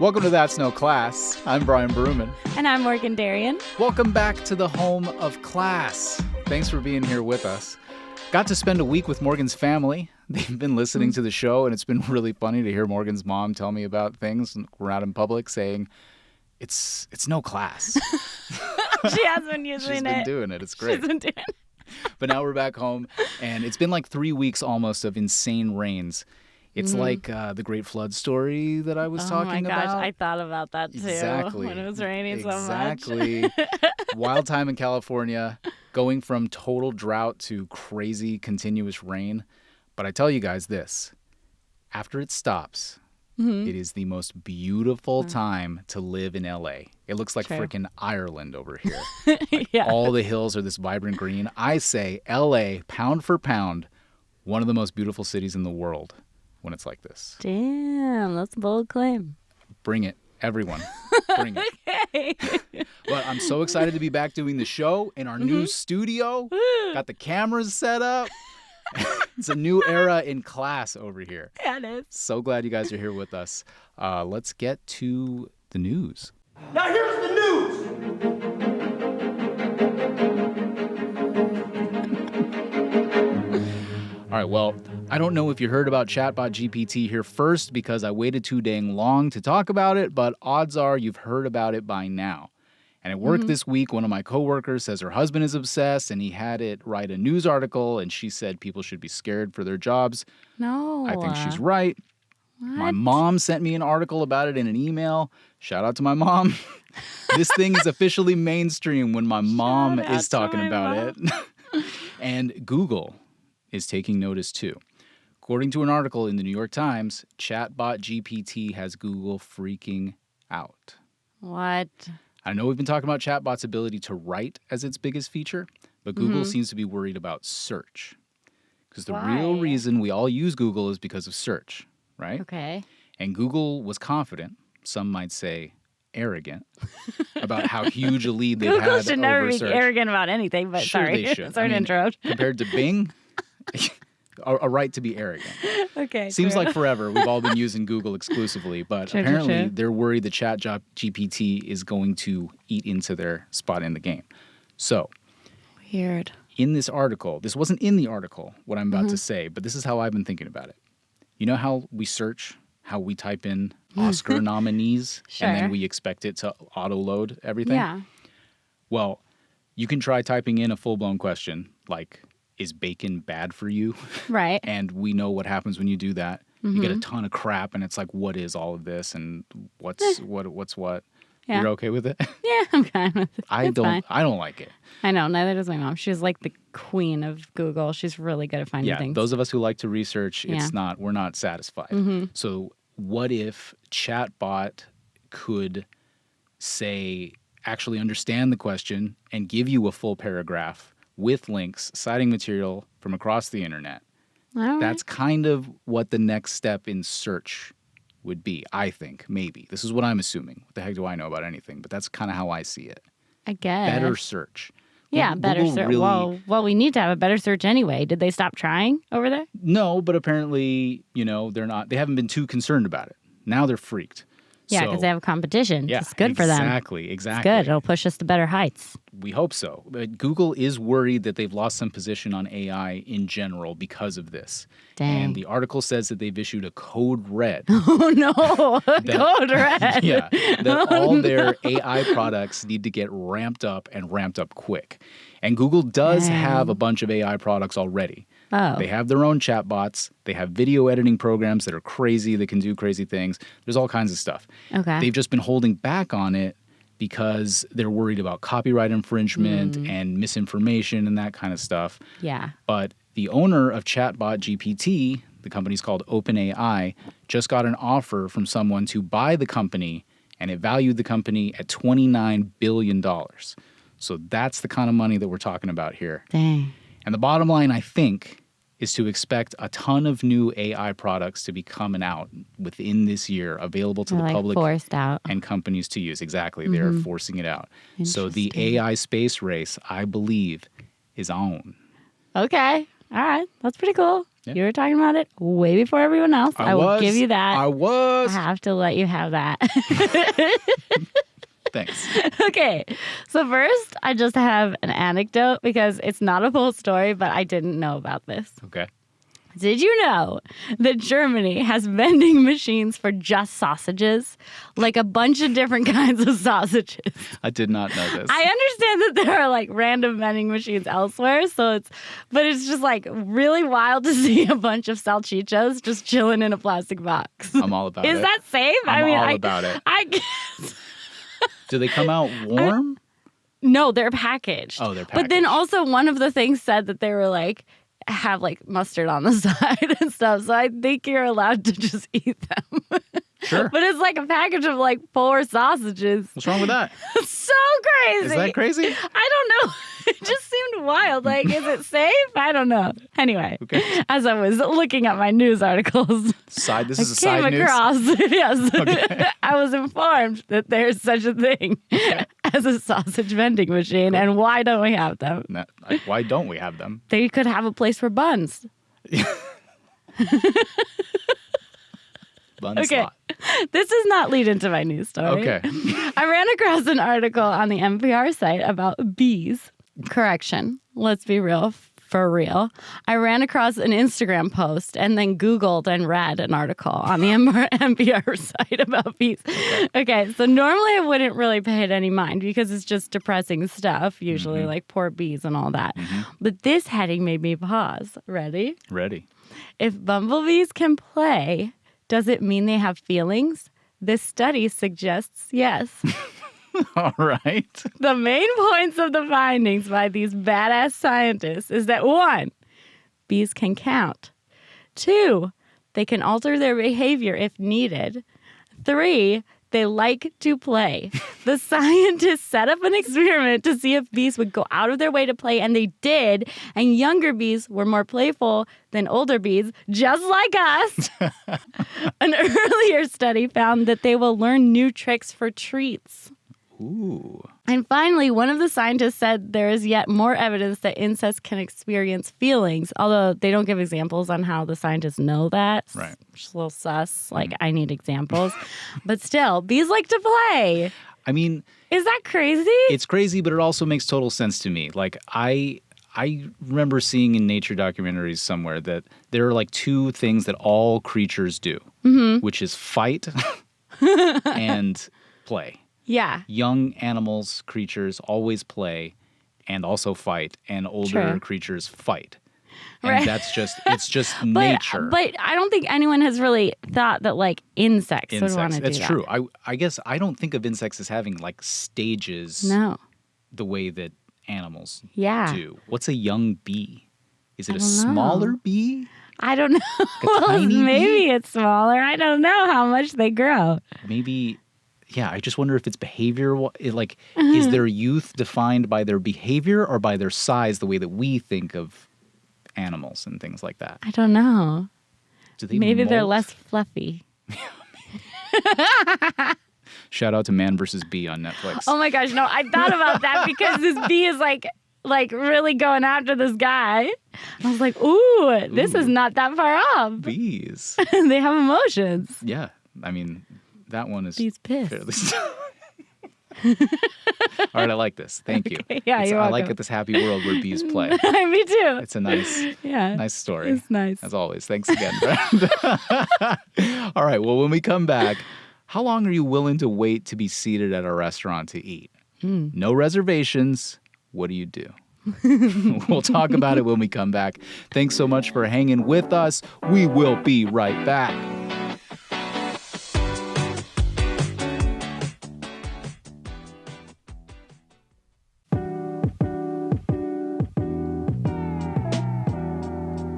Welcome to That's No Class. I'm Brian Berumen. And I'm Morgan Darian. Welcome back to the home of class. Thanks for being here with us. Got to spend a week with Morgan's family. They've been listening to the show, and it's been really funny to hear Morgan's mom tell me about things. We're out in public saying, it's no class. She has been using it. She's been doing it. It's great. She's been doing it. But now we're back home, and it's been like 3 weeks almost of insane rains. It's like the Great Flood story that I was talking about. Oh my gosh, I thought about that too. Exactly. When it was raining so much. Exactly. Wild time in California, going from total drought to crazy continuous rain. But I tell you guys this, after it stops, it is the most beautiful time to live in LA. It looks like freaking Ireland over here. Yeah. All the hills are this vibrant green. I say LA, pound for pound, one of the most beautiful cities in the world when it's like this. Damn, that's a bold claim. Bring it, everyone. Bring it. Okay. But I'm so excited to be back doing the show in our new studio. Got the cameras set up. It's a new era in class over here. Yeah, it is. So glad you guys are here with us. Let's get to the news. Now here's the news. All right, well, I don't know if you heard about Chatbot GPT here first because I waited too dang long to talk about it, but odds are you've heard about it by now. And at work this week, one of my coworkers says her husband is obsessed and he had it write a news article and she said people should be scared for their jobs. No. I think she's right. What? My mom sent me an article about it in an email. Shout out to my mom. This thing is officially mainstream when my mom is talking about it. And Google is taking notice too. According to an article in the New York Times, Chatbot GPT has Google freaking out. What? I know we've been talking about Chatbot's ability to write as its biggest feature, but Google seems to be worried about search. Because the real reason we all use Google is because of search, right? Okay. And Google was confident, some might say arrogant, about how huge a lead they've had over Google should never be search. arrogant about anything, but Sure, sorry. they should. Sorry to interrupt. Compared to Bing, a right to be arrogant. Okay. Seems true. like forever we've all been using Google exclusively, but True, apparently true. they're worried the GPT is going to eat into their spot in the game. So, Weird. in this article, this wasn't in the article, what I'm about to say, but this is how I've been thinking about it. You know how we search, how we type in Oscar nominees, and then Sure. we expect it to auto-load everything? Yeah. Well, you can try typing in a full-blown question like, is bacon bad for you? Right. And we know what happens when you do that. You get a ton of crap, and it's like, what is all of this, and what's what? Yeah. You're okay with it? Yeah, I'm fine with it. I It's fine. don't like it. I know, neither does my mom. She's like the queen of Google. She's really good at finding Yeah, things. those of us who like to research, we're not satisfied. So what if Chatbot could say, actually understand the question and give you a full paragraph with links, citing material from across the internet? All right. That's kind of what the next step in search would be, I think, maybe. This is what I'm assuming. What the heck do I know about anything? But that's kind of how I see it. I guess. Better search. Yeah, Google better search. really- Well, we need to have a better search anyway. Did they stop trying over there? No, but apparently, they haven't been too concerned about it. Now they're freaked. Yeah, So, because they have competition. yeah, It's good for them. Exactly. It's good. It'll push us to better heights. We hope so. But Google is worried that they've lost some position on AI in general because of this. Dang. And the article says that they've issued a code red. Oh, no. Code red. Yeah, that all their AI products need to get ramped up and ramped up quick. And Google does have a bunch of AI products already. Oh. They have their own chatbots. They have video editing programs that are crazy, that can do crazy things. There's all kinds of stuff. Okay. They've just been holding back on it because they're worried about copyright infringement and misinformation and that kind of stuff. Yeah. But the owner of Chatbot GPT, the company's called OpenAI, just got an offer from someone to buy the company, and it valued the company at $29 billion. So that's the kind of money that we're talking about here. Dang. And the bottom line, I think, is to expect a ton of new AI products to be coming out within this year, available to the public forced out. and companies to use. Exactly. They're forcing it out. So the AI space race, I believe, is on. Okay. All right. That's pretty cool. Yeah. You were talking about it way before everyone else. I will give you that. I have to let you have that. Thanks. Okay. So first, I just have an anecdote because it's not a full story, but I didn't know about this. Okay. Did you know that Germany has vending machines for just sausages? Like a bunch of different kinds of sausages. I did not know this. I understand that there are like random vending machines elsewhere, but it's just like really wild to see a bunch of salchichas just chilling in a plastic box. I'm all about it. Is that safe? I'm all about it. I guess. Do they come out warm? No, they're packaged. Oh, they're packaged. But then also one of the things said that they were like, have like mustard on the side and stuff. So I think you're allowed to just eat them. Sure. But it's like a package of like 4 sausages. What's wrong with that? It's so crazy. Is that crazy? I don't know. It just seemed wild. Like, is it safe? I don't know. Anyway, Okay. as I was looking at my news articles, This is a came side news? across, yes, Okay. I was informed that there's such a thing as a sausage vending machine. And why don't we have them? No, why don't we have them? They could have a place for buns. Bun Okay. slot. This does not lead into my news story. Okay. I ran across an article on the NPR site about bees. Correction. Let's be real. For real. I ran across an Instagram post and then Googled and read an article on the NPR site about bees. Okay, so normally I wouldn't really pay it any mind because it's just depressing stuff, usually like poor bees and all that. But this heading made me pause. Ready? Ready. If bumblebees can play, does it mean they have feelings? This study suggests yes. All right. The main points of the findings by these badass scientists is that 1, bees can count. 2, they can alter their behavior if needed. 3, they like to play. The scientists set up an experiment to see if bees would go out of their way to play, and they did. And younger bees were more playful than older bees, just like us. An earlier study found that they will learn new tricks for treats. Ooh. And finally, one of the scientists said there is yet more evidence that insects can experience feelings, although they don't give examples on how the scientists know that. Right. Just a little sus. Like, I need examples. But still, bees like to play. I mean, Is that crazy? it's crazy, but it also makes total sense to me. Like, I remember seeing in nature documentaries somewhere that there are like 2 things that all creatures do, which is fight and play. Yeah. Young animals, creatures always play and also fight, and older True. creatures fight. And Right. it's just nature. But I don't think anyone has really thought that like insects would want to do That's that. true. I guess I don't think of insects as having like stages No. the way that animals Yeah. do. What's a young bee? Is it a don't know. smaller bee? I don't know. Well, tiny maybe bee? it's smaller. I don't know how much they grow. Maybe. Yeah, I just wonder if it's behavior. Like, is their youth defined by their behavior or by their size, the way that we think of animals and things like that? I don't know. Do they Maybe they're molt? less fluffy. Shout out to Man vs. Bee on Netflix. Oh my gosh, no, I thought about that because this bee is like really going after this guy. I was like, ooh, this is not that far off. Bees. They have emotions. Yeah, I mean, that one is Bees pissed. fairly. All right, I like this. Thank you. Okay, yeah, you're I like welcome. it, this happy world where bees play. Me too. It's a nice Yeah. story. It's nice. As always. Thanks again, Brad. All right, well, when we come back, how long are you willing to wait to be seated at a restaurant to eat? No reservations. What do you do? We'll talk about it when we come back. Thanks so much for hanging with us. We will be right back.